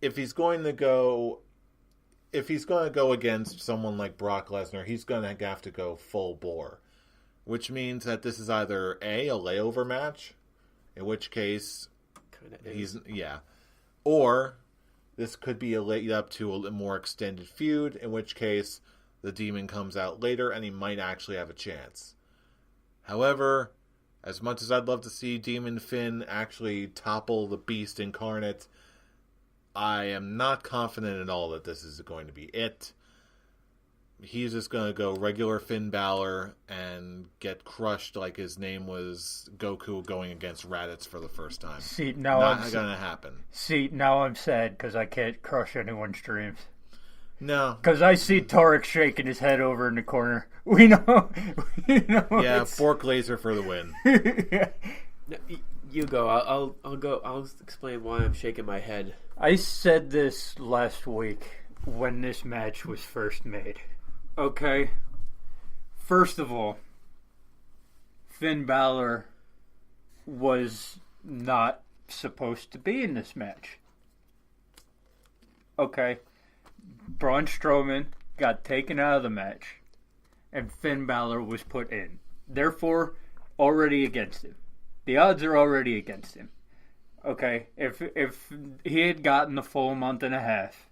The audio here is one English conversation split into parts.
if he's going to go against someone like Brock Lesnar, he's going to have to go full bore, which means that this is either a layover match, in which case or this could be a lead up to a more extended feud, in which case the Demon comes out later and he might actually have a chance. However, as much as I'd love to see Demon Finn actually topple the Beast Incarnate, I am not confident at all that this is going to be it. He's just going to go regular Finn Balor and get crushed like his name was Goku going against Raditz for the first time. See, now not going to happen. See, now I'm sad because I can't crush anyone's dreams. No. Because I see Tarek shaking his head over in the corner. We know. Yeah, fork laser for the win. Yeah. You go. I'll go. I'll explain why I'm shaking my head. I said this last week when this match was first made. Okay? First of all, Finn Balor was not supposed to be in this match. Okay? Braun Strowman got taken out of the match, and Finn Balor was put in. Therefore, already against him. The odds are already against him. Okay, if he had gotten the full month and a half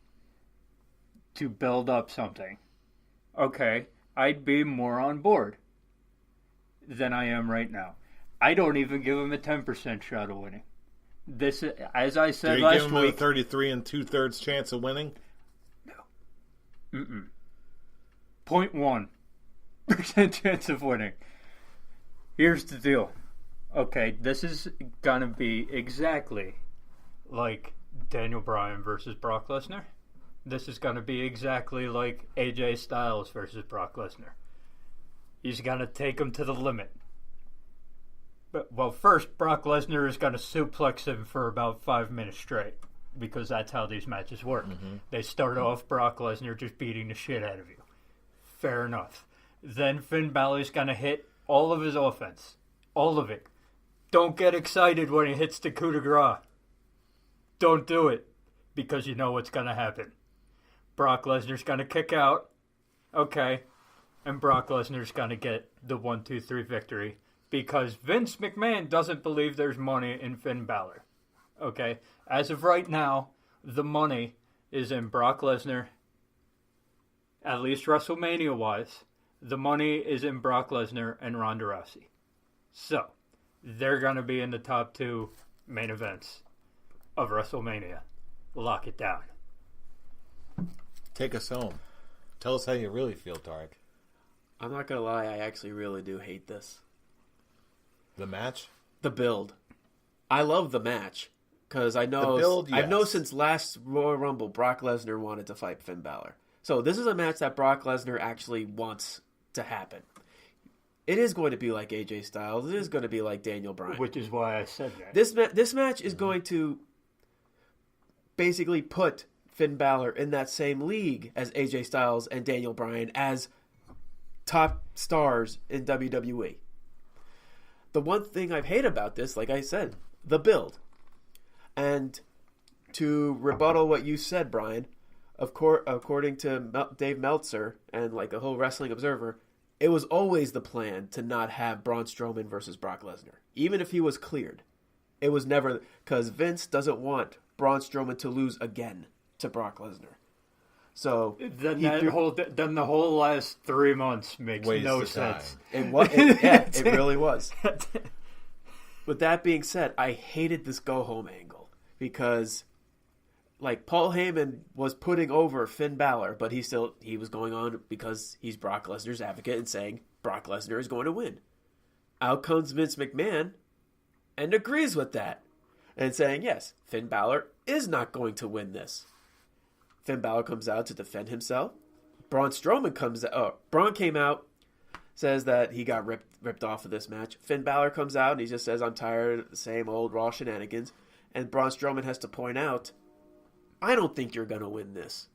to build up something, okay, I'd be more on board than I am right now. I don't even give him a 10% shot of winning. This, as I said last week, give him a 33 2/3 chance of winning? No. 0.1% chance of winning. Here's the deal. Okay, this is going to be exactly like Daniel Bryan versus Brock Lesnar. This is going to be exactly like AJ Styles versus Brock Lesnar. He's going to take him to the limit. But, well, first, Brock Lesnar is going to suplex him for about 5 minutes straight, because that's how these matches work. Mm-hmm. They start off Brock Lesnar just beating the shit out of you. Fair enough. Then Finn Balor's going to hit all of his offense. All of it. Don't get excited when he hits the coup de grace. Don't do it, because you know what's going to happen. Brock Lesnar's going to kick out. Okay. And Brock Lesnar's going to get the 1-2-3 victory, because Vince McMahon doesn't believe there's money in Finn Balor. Okay? As of right now, the money is in Brock Lesnar, at least WrestleMania-wise. The money is in Brock Lesnar and Ronda Rousey. So, they're going to be in the top 2 main events of WrestleMania. Lock it down. Take us home. Tell us how you really feel, Tarek. I'm not going to lie, I actually really do hate this. The match? The build. I love the match. Because I know, the build, yes. I know since last Royal Rumble, Brock Lesnar wanted to fight Finn Balor. So this is a match that Brock Lesnar actually wants to happen. It is going to be like AJ Styles. It is going to be like Daniel Bryan. Which is why I said that. This match is going to basically put Finn Balor in that same league as AJ Styles and Daniel Bryan as top stars in WWE. The one thing I've hated about this, like I said, the build. And to rebuttal what you said, Brian, according to Dave Meltzer and like the whole Wrestling Observer, it was always the plan to not have Braun Strowman versus Brock Lesnar. Even if he was cleared. It was never, because Vince doesn't want Braun Strowman to lose again to Brock Lesnar. So then the whole last 3 months makes no sense. It really was. With that being said, I hated this go home angle because, like, Paul Heyman was putting over Finn Balor, but he was going on because he's Brock Lesnar's advocate and saying Brock Lesnar is going to win. Out comes Vince McMahon and agrees with that and saying, yes, Finn Balor is not going to win this. Finn Balor comes out to defend himself. Braun came out, says that he got ripped off of this match. Finn Balor comes out and he just says, I'm tired of the same old Raw shenanigans. And Braun Strowman has to point out, I don't think you're going to win this.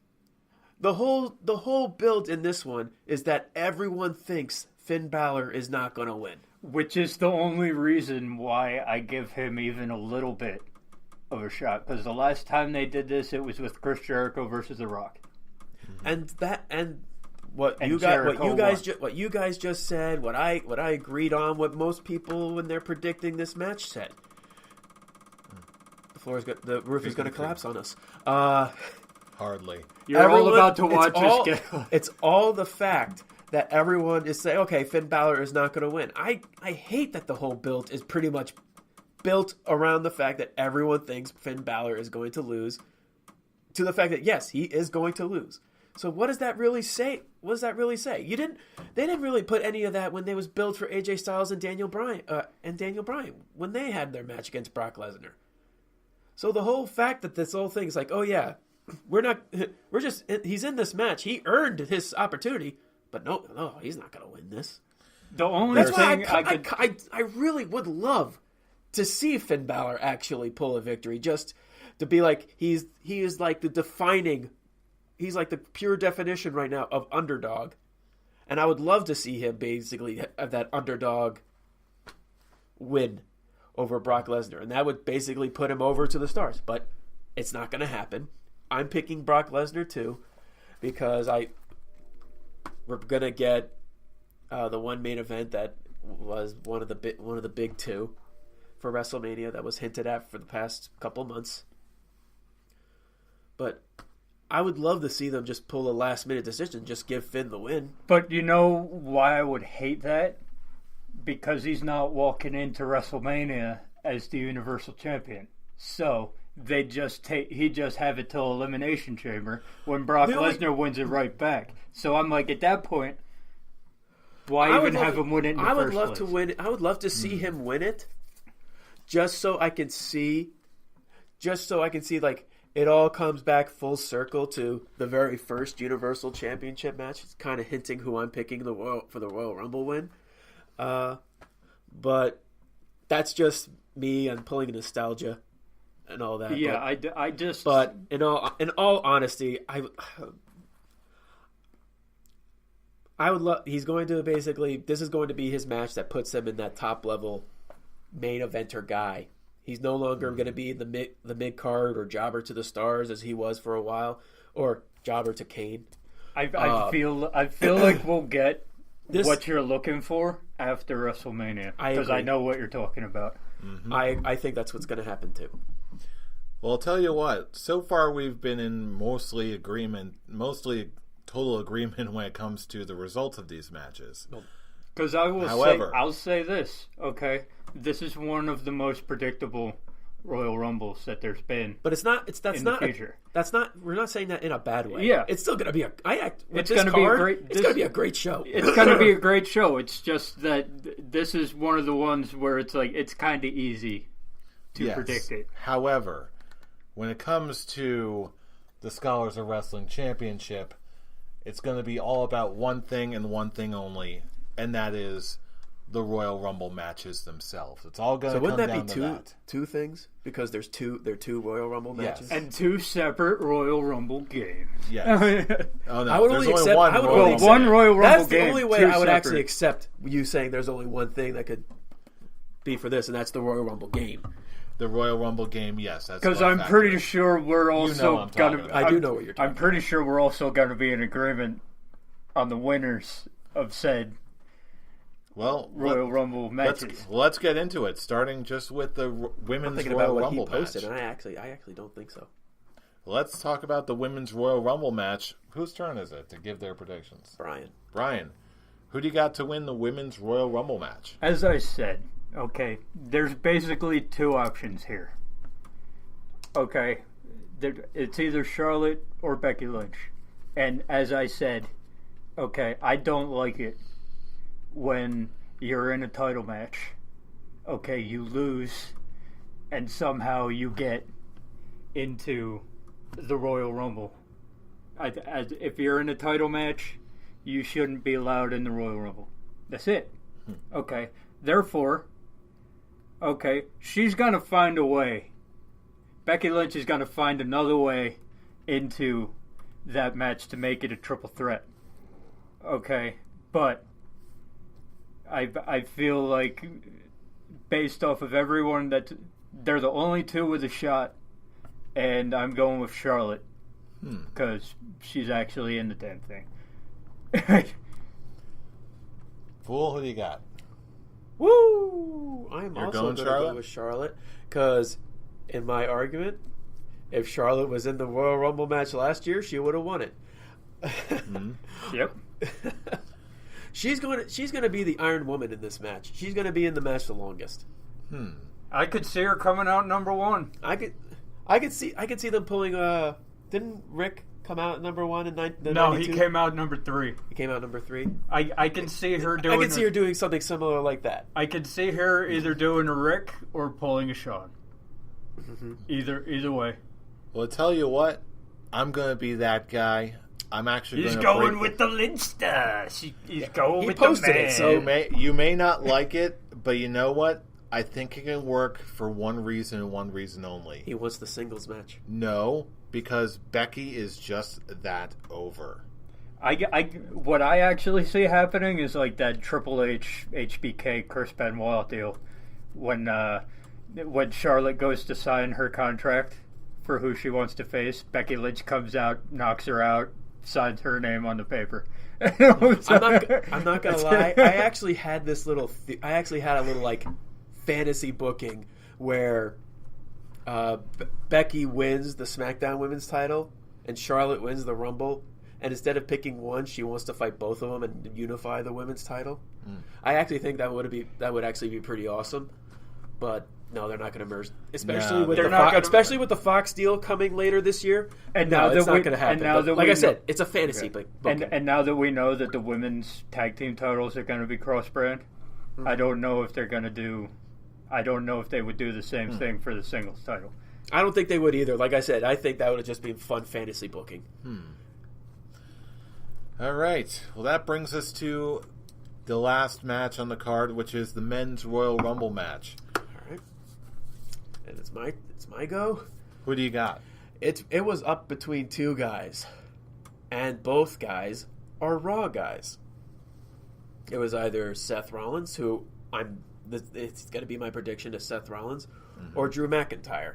The whole build in this one is that everyone thinks Finn Balor is not going to win. Which is the only reason why I give him even a little bit of a shot because the last time they did this, it was with Chris Jericho versus The Rock. And what you guys just said, what I agreed on, what most people when they're predicting this match said. The roof is going to collapse on us. Hardly. You're all about to watch us get. It's all the fact that everyone is saying, okay, Finn Balor is not going to win. I hate that the whole build is pretty much built around the fact that everyone thinks Finn Balor is going to lose, to the fact that yes, he is going to lose. So what does that really say? What does that really say? They didn't really put any of that when they was built for AJ Styles and Daniel Bryan when they had their match against Brock Lesnar. So the whole fact that this whole thing is like, oh yeah, he's in this match. He earned his opportunity, but no, he's not going to win this. The only thing I really would love to see Finn Balor actually pull a victory, just to be like he is like he's like the pure definition right now of underdog, and I would love to see him basically have that underdog win over Brock Lesnar, and that would basically put him over to the stars. But it's not going to happen. I'm picking Brock Lesnar too, because we're going to get the one main event that was one of the big two for WrestleMania that was hinted at for the past couple months. But I would love to see them just pull a last-minute decision, just give Finn the win. But you know why I would hate that? Because he's not walking into WrestleMania as the Universal Champion. So he just have it till Elimination Chamber when Brock Lesnar wins it right back. So I'm like, at that point, why even have him win it in the first place? I would love to see him win it, just so I can see like it all comes back full circle to the very first Universal Championship match. It's kind of hinting who I'm picking for the Royal Rumble win. But that's just me. I'm pulling nostalgia and all that. Yeah, but, But in all honesty, I would love. He's going to basically. This is going to be his match that puts him in that top level main eventer guy. He's no longer going to be the mid card or jobber to the stars as he was for a while, or jobber to Kane. I feel like we'll get what you're looking for after WrestleMania, because I know what you're talking about. Mm-hmm. I think that's what's going to happen too. Well, I'll tell you what. So far, we've been in mostly total agreement when it comes to the results of these matches. Because I'll say this, okay? This is one of the most predictable Royal Rumbles that there's been. But the future. We're not saying that in a bad way. Yeah. It's still going to be it's going to be a great show. It's going to be a great show. It's just that this is one of the ones where it's like, it's kind of easy to predict it. However, when it comes to the Scholars of Wrestling Championship, it's going to be all about one thing and one thing only, and that is the Royal Rumble matches themselves. It's all going to come down to that. So wouldn't that be two things? Because there are two Royal Rumble matches? And two separate Royal Rumble games. Yes. Oh, no. I would only accept one Royal Rumble game. That's the only way I would actually accept you saying there's only one thing that could be for this, and that's the Royal Rumble game. The Royal Rumble game, yes. Because I'm pretty sure we're also going to... I do know what you're talking about. I'm pretty sure we're also going to be in agreement on the winners of said Royal Rumble matches. Let's get into it, starting just with the Women's Royal Rumble match. And I actually don't think so. Let's talk about the Women's Royal Rumble match. Whose turn is it to give their predictions? Brian, who do you got to win the Women's Royal Rumble match? As I said, okay, there's basically two options here. Okay, it's either Charlotte or Becky Lynch. And as I said, okay, I don't like it when you're in a title match, okay, you lose, and somehow you get into the Royal Rumble. If you're in a title match, you shouldn't be allowed in the Royal Rumble. That's it. Okay, therefore, okay, she's going to find a way. Becky Lynch is going to find another way into that match to make it a triple threat. Okay, but I feel like based off of everyone that they're the only two with a shot and I'm going with Charlotte because she's actually in the damn thing. Fool, who do you got? Woo! I'm You're also going going to Charlotte? go with Charlotte because, in my argument, if Charlotte was in the Royal Rumble match last year, she would have won it. Yep. She's going to be the Iron Woman in this match. She's going to be in the match the longest. I could see her coming out number one. I could see them pulling. Didn't Rick come out number one in the No, 92? he came out number 3. He came out number 3. I can see her doing. I can see her doing something similar like that. I can see her either doing a Rick or pulling a Shawn. Either way. Well, tell you what, I'm going to be that guy. I'm actually He's going going with the Leinster. He's going He with posted the man. it, so- You may not like it, but you know what? I think it can work for one reason and one reason only. He wants the singles match. No, because Becky is just that over. What I actually see happening is like that Triple H HBK Chris Benoit deal when Charlotte goes to sign her contract for who she wants to face. Becky Lynch comes out, knocks her out, signs her name on the paper. I'm not gonna lie. I actually had this little. I actually had a little like fantasy booking where Becky wins the SmackDown Women's title and Charlotte wins the Rumble. And instead of picking one, she wants to fight both of them and unify the women's title. I actually think that would actually be pretty awesome. But no, they're not going to merge, especially with the Fox deal coming later this year. And no, now it's that not we- going to happen. and now But that like we I said, know- it's a fantasy booking. And now that we know that the women's tag team titles are going to be cross-brand, I don't know if they're going to do. I don't know if they would do the same thing for the singles title. I don't think they would either. Like I said, I think that would have just been fun fantasy booking. All right. Well, that brings us to the last match on the card, which is the men's Royal Rumble match. All right, and it's my go. Who do you got? It was up between two guys, and both guys are Raw guys. It was either Seth Rollins, who it's going to be my prediction to Seth Rollins, or Drew McIntyre.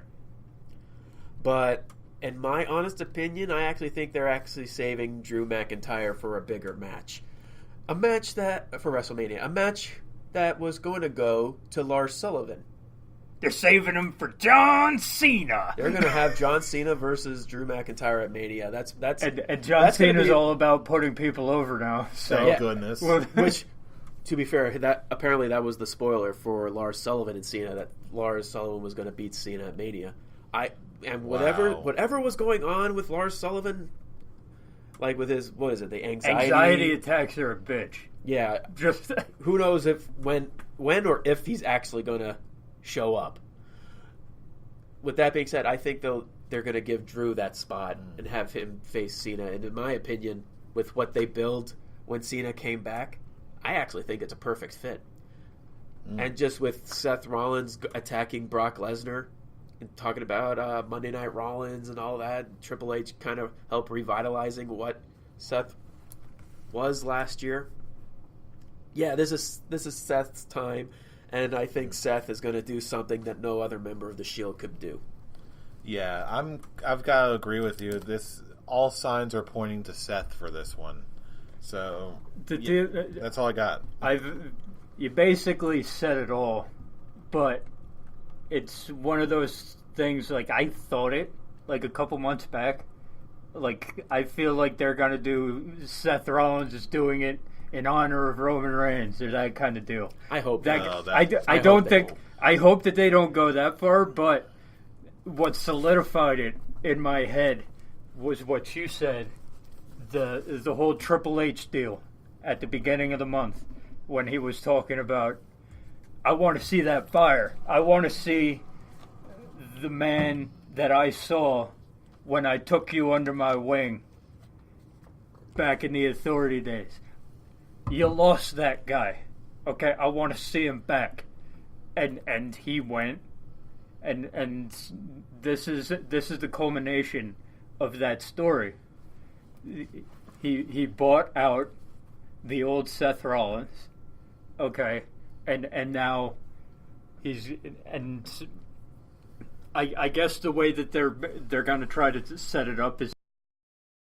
But in my honest opinion, I actually think they're actually saving Drew McIntyre for a bigger match. A match for WrestleMania. A match that was going to go to Lars Sullivan. They're saving him for John Cena. They're going to have John Cena versus Drew McIntyre at Mania. And John Cena's all about putting people over now. So Thank goodness. Which, to be fair, that was the spoiler for Lars Sullivan and Cena, that Lars Sullivan was going to beat Cena at Mania. Whatever was going on with Lars Sullivan, like with his the anxiety attacks are a bitch. Yeah, Just who knows when or if he's actually going to show up. With that being said, I think they're going to give Drew that spot and have him face Cena. And in my opinion, with what they built when Cena came back, I actually think it's a perfect fit. And just with Seth Rollins attacking Brock Lesnar and talking about Monday Night Rollins and all that, Triple H kind of helped revitalizing what Seth was last year. Yeah, this is Seth's time, and I think Seth is going to do something that no other member of the Shield could do. Yeah, I've got to agree with you. All signs are pointing to Seth for this one. So that's all I got. You basically said it all, but it's one of those things, like, I thought it, like, a couple months back. Like, I feel like they're going to do, Seth Rollins is doing it in honor of Roman Reigns, or that kind of deal. I hope I hope that they don't go that far, but what solidified it in my head was what you said, the whole Triple H deal at the beginning of the month, when he was talking about, I want to see that fire. I want to see the man that I saw when I took you under my wing back in the Authority days. You lost that guy. Okay, I want to see him back. And he went. And this is the culmination of that story. He bought out the old Seth Rollins. Okay, and now I guess the way that they're going to try to set it up is